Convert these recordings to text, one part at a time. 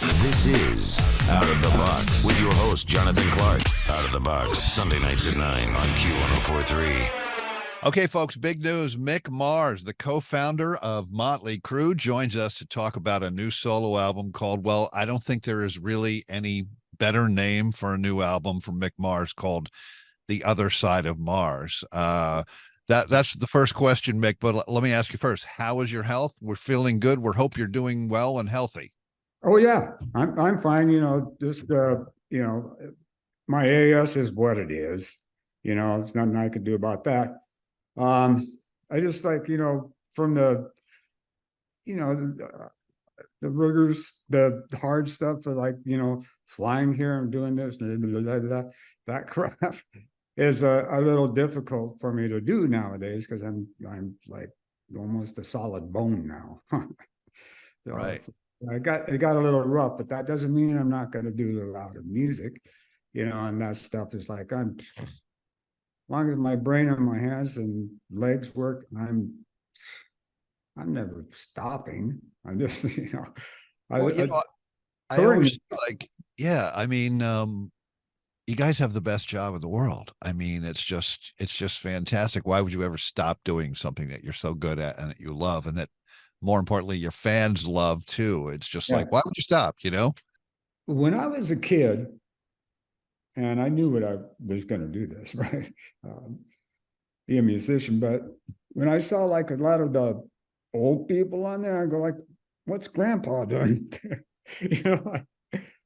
This is Out of the Box with your host, Jonathan Clark. Out of the Box, Sunday nights at 9 on Q1043. Okay, folks, big news. Mick Mars, the co-founder of Mötley Crüe, joins us to talk about a new solo album called, well, I don't think there is really any better name for a new album from Mick Mars, called The Other Side of Mars. That's the first question, Mick, but let me ask you first. How is your health? We're feeling good. We hope you're doing well and healthy. Oh yeah, I'm fine. My AS is what it is. There's nothing I can do about that. I just from the rigors, the hard stuff of flying here and doing this, that crap is a little difficult for me to do nowadays because I'm like almost a solid bone now. So right. it got a little rough, but that doesn't mean I'm not going to do a lot of music, and that stuff is like as long as my brain and my hands and legs work, I'm never stopping. I'm just, I always feel like, yeah, I mean, you guys have the best job in the world. I mean, it's just fantastic. Why would you ever stop doing something that you're so good at and that you love, and that more importantly, your fans love too? It's just like, why would you stop, When I was a kid, and I knew what I was going to do this, right? Be a musician. But when I saw like a lot of the old people on there, I go like, what's Grandpa doing there?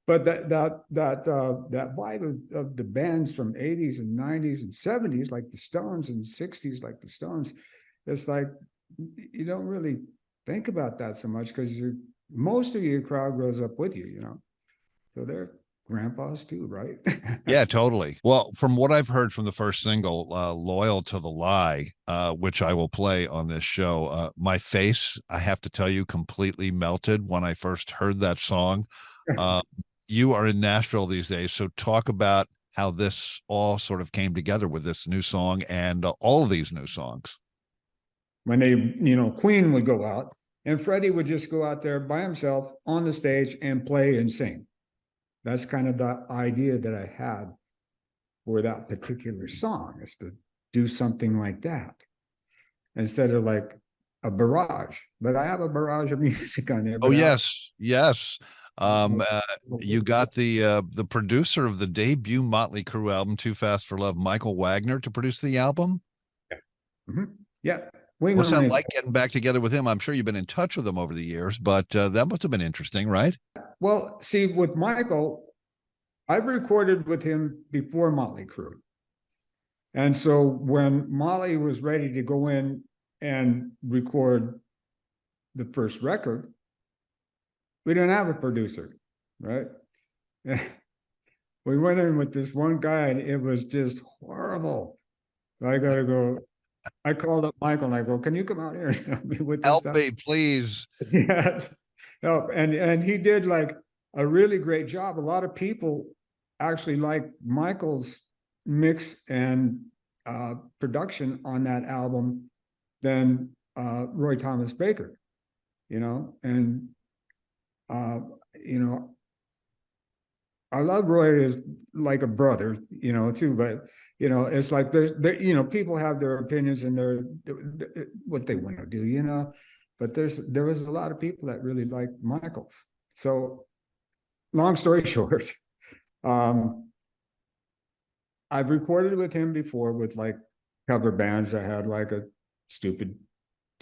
But that vibe of the bands from 80s and 90s and 70s, like the Stones, and 60s, like the Stones, it's like you don't really think about that so much because most of your crowd grows up with you, so they're grandpas too, right? Yeah, totally. Well, from what I've heard from the first single, Loyal to the Lie, which I will play on this show, my face, I have to tell you, completely melted when I first heard that song. You are in Nashville these days, so talk about how this all sort of came together with this new song and all of these new songs. When they, Queen would go out and Freddie would just go out there by himself on the stage and play and sing. That's kind of the idea that I had for that particular song, is to do something like that instead of like a barrage. But I have a barrage of music on there. Oh, yes. You got the producer of the debut Mötley Crüe album, Too Fast for Love, Michael Wagner, to produce the album. Yeah. Mm-hmm. Yeah. What's that like, getting back together with him? I'm sure you've been in touch with him over the years, but that must have been interesting, right? Well, see, with Michael, I've recorded with him before Mötley Crüe. And so when Mötley was ready to go in and record the first record, we didn't have a producer, right? We went in with this one guy and it was just horrible. So I called up Michael and I go, can you come out here and help me with this Help stuff? me, please. Yes. No, and he did like a really great job. A lot of people actually like Michael's mix and production on that album than Roy Thomas Baker, and I love Roy as like a brother, too, but it's like people have their opinions and their what they want to do, but there was a lot of people that really liked Michael's. So long story short, I've recorded with him before with like cover bands that had like a stupid,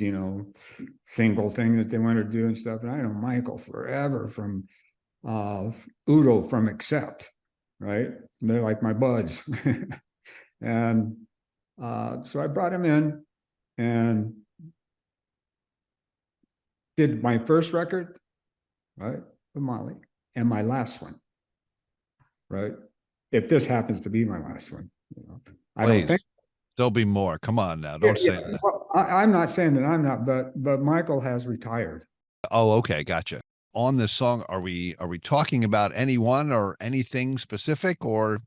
single thing that they wanted to do and stuff. And I know Michael forever from Udo from Accept, right? They're like my buds. And so I brought him in and did my first record, right, with Mötley, and my last one, right? If this happens to be my last one, I don't think there'll be more. Come on now, don't say that. Well, I'm not saying that I'm not, but Michael has retired. Oh, okay, gotcha. On this song, are we talking about anyone or anything specific, or?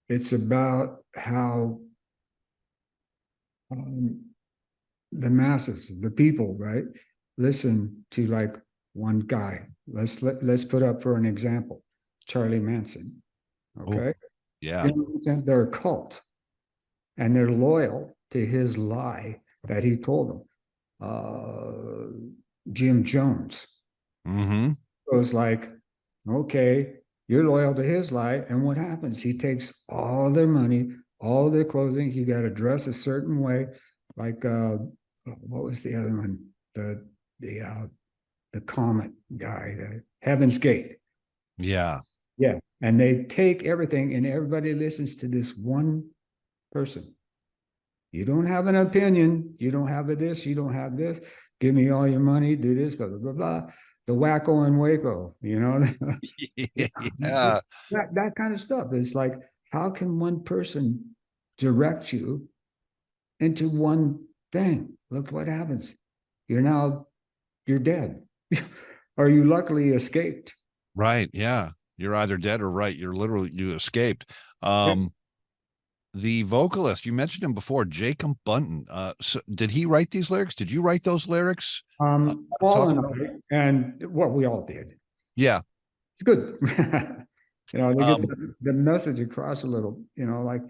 It's about how the masses, the people, right, listen to like one guy. Let's put up for an example, Charlie Manson. Okay, Oh, yeah. you know, they're a cult, and they're loyal to his lie that he told them. Jim Jones. Mm-hmm. So it's like, okay, you're loyal to his lie, and what happens? He takes all their money, all their clothing. You got to dress a certain way, like what was the other one? The Comet guy, the Heaven's Gate. Yeah. Yeah, and they take everything, and everybody listens to this one person. You don't have an opinion. You don't have this. You don't have this. Give me all your money. Do this. Blah blah blah blah. The wacko and Waco. You know, Yeah. that kind of stuff. It's like, how can one person direct you into one thing? Look what happens. You're dead, or you luckily escaped. Right. Yeah. You're either dead or right. You escaped. Yeah. The vocalist, you mentioned him before, Jacob Bunton. So did he write these lyrics? Did you write those lyrics? Paul Talk and about. and what we all did. Yeah. It's good. You know, they get Um, the message across a little, you know, like,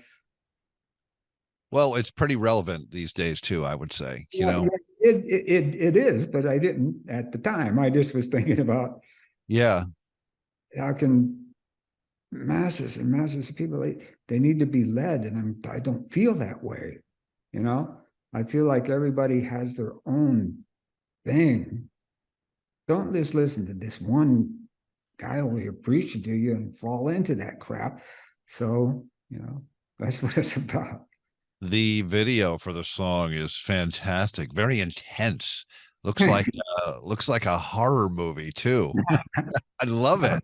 well, it's pretty relevant these days too, I would say, you know. it is, but I didn't at the time. I just was thinking about Yeah. how can masses and masses of people, they need to be led, and I don't feel that way, you know. I feel like everybody has their own thing. Don't just listen to this one guy over here preaching to you and fall into that crap. So, you know, that's what it's about. The video for the song is fantastic, very intense. Looks like a horror movie too. I love it.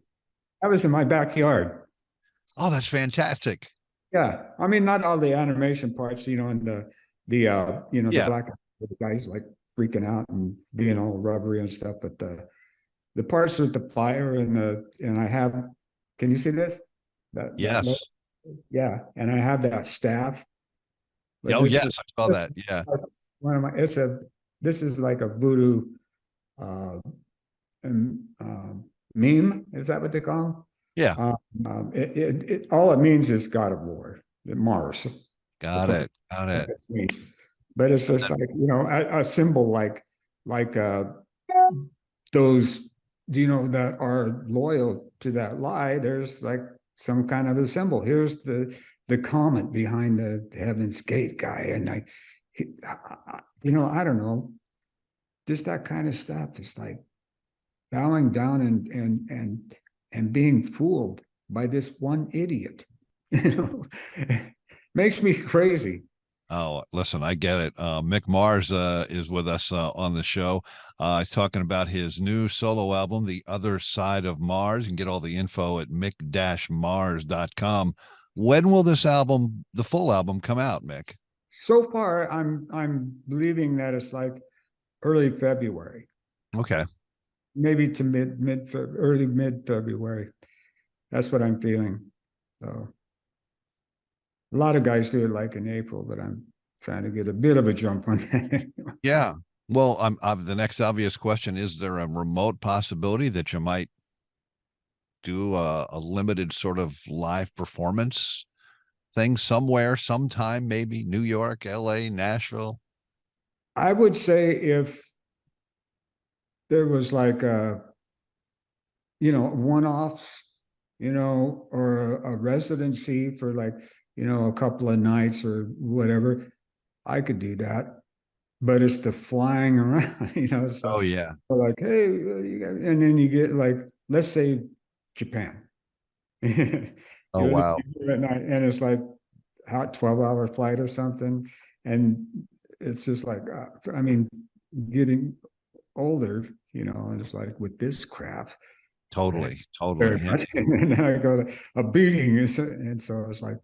That was in my backyard. Oh, that's fantastic. Yeah, I mean, not all the animation parts, you know, and the you know, the Yeah. black the guys like freaking out and being all rubbery and stuff, but the parts with the fire and I have, can you see this? That Yes. yeah, and I have that staff, but Oh, this yes, is I saw that. Yeah. one of my. This is like a voodoo uh, and, meme. Is that what they call Yeah. them? All it means is God of War, Mars. Got That's what it. Got it. it means. But it's just like, you know, a symbol like those, you know, that are loyal to that lie. There's like some kind of a symbol. Here's the comet behind the Heaven's Gate guy, and you know, I don't know, just that kind of stuff. It's like bowing down and being fooled by this one idiot. You know, makes me crazy. Oh, listen, I get it. Mick Mars is with us on the show. He's talking about his new solo album, The Other Side of Mars. You can get all the info at mick-mars.com. When will this album, the full album, come out, Mick? So far, I'm believing that it's like early February, Okay. maybe to early mid February. That's what I'm feeling. So a lot of guys do it like in April, but I'm trying to get a bit of a jump on that. Yeah. Well, the next obvious question, is there a remote possibility that you might do a limited sort of live performance thing somewhere, sometime, maybe New York, LA, Nashville? I would say if there was like you know, one-offs, you know, or a residency for like, you know, a couple of nights or whatever, I could do that. But it's the flying around, you know, it's Oh, yeah. like, hey, and then you get like, let's say Japan. Oh, You're wow. at night, and it's like hot 12-hour flight or something. And it's just like, I mean, getting older, you know, and it's like with this crap, Totally. very Totally. Yeah. much. And then I go to a beating, and so it's like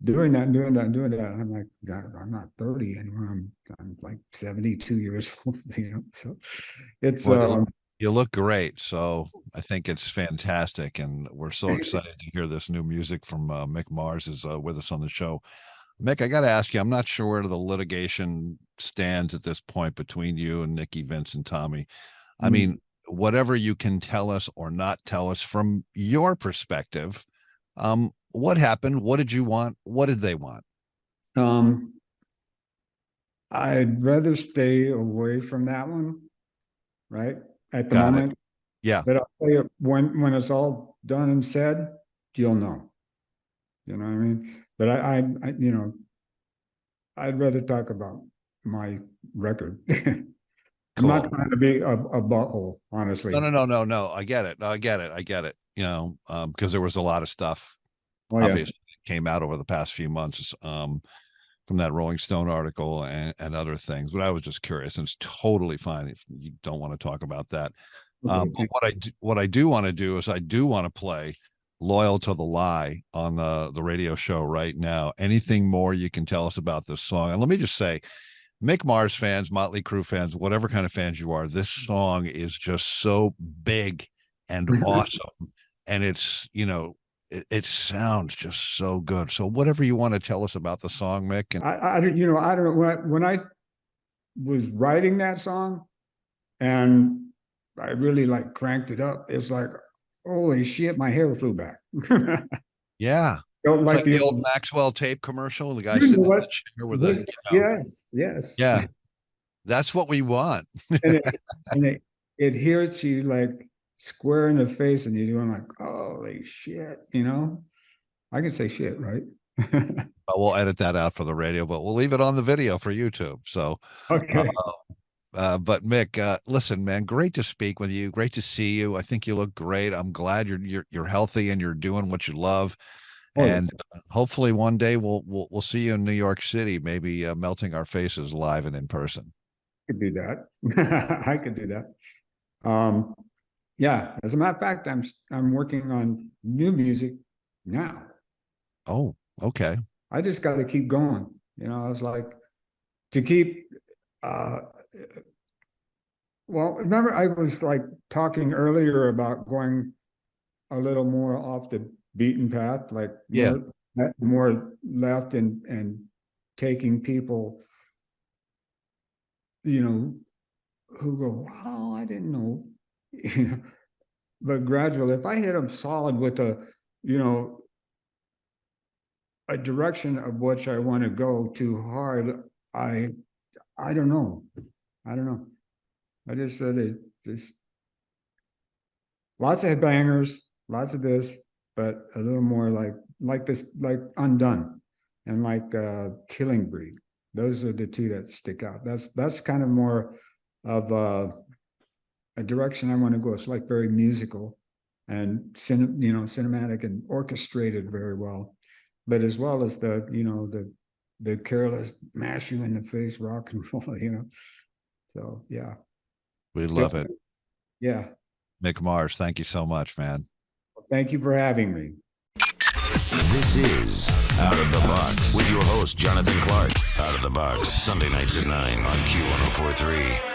doing that, and doing that, and doing that. I'm like, God, I'm not 30 anymore. I'm like 72 years old, you know. So it's Well, you look great. So I think it's fantastic. And we're so excited to hear this new music from Mick Mars is with us on the show. Mick, I got to ask you, I'm not sure where the litigation stands at this point between you and Nikki, Vince, and Tommy. I mean, whatever you can tell us or not tell us from your perspective, what happened? What did you want? What did they want? I'd rather stay away from that one, right? At the Got it. moment. Yeah. But I'll tell you, when it's all done and said, you'll know. You know what I mean? But I you know, I'd rather talk about my record. I'm not Cool. trying to be a butthole, honestly. No. I get it. You know, because there was a lot of stuff Oh, yeah. obviously came out over the past few months, from that Rolling Stone article and other things. But I was just curious, and it's totally fine if you don't want to talk about that. Okay, But what I do want to do is I do want to play "Loyal to the Lie" on the radio show right now. Anything more you can tell us about this song? And let me just say, Mick Mars fans, Mötley Crüe fans, whatever kind of fans you are, this song is just so big and awesome. And it's, you know, it sounds just so good. So whatever you want to tell us about the song, Mick. And I don't know when I was writing that song and I really like cranked it up. It's like, holy shit, my hair flew back. yeah, Don't it's like like the old Maxwell tape commercial. The guy You know sitting in what? the chair with This, the, you know, yes. yeah, that's what we want. And it hits you like square in the face, and you're doing like, holy shit, you know? I can say shit, right? We'll edit that out for the radio, but we'll leave it on the video for YouTube. So, Okay. but Mick, listen, man, great to speak with you. Great to see you. I think you look great. I'm glad you're healthy and you're doing what you love. Oh, yeah. And hopefully one day we'll see you in New York City, maybe melting our faces live and in person. I could do that. I could do that. Yeah. As a matter of fact, I'm working on new music now. Oh, okay. I just got to keep going. You know, I was like, to keep. Well, remember I was like talking earlier about going a little more off the beaten path, like Yeah. more left and taking people, you know, who go, wow, I didn't know, you know, but gradually, if I hit them solid with you know, a direction of which I want to go too hard, I don't know. I just really just lots of bangers, lots of this, but a little more like this, like Undone and like Killing Breed. Those are the two that stick out. That's kind of more of a direction I want to go. It's like very musical and cinematic and orchestrated very well, but as well as the careless mash you in the face rock and roll, you know. So yeah. We love it. Yeah. Mick Mars, thank you so much, man. Thank you for having me. This is Out of the Box with your host, Jonathan Clark. Out of the Box, Sunday nights at 9 on Q1043.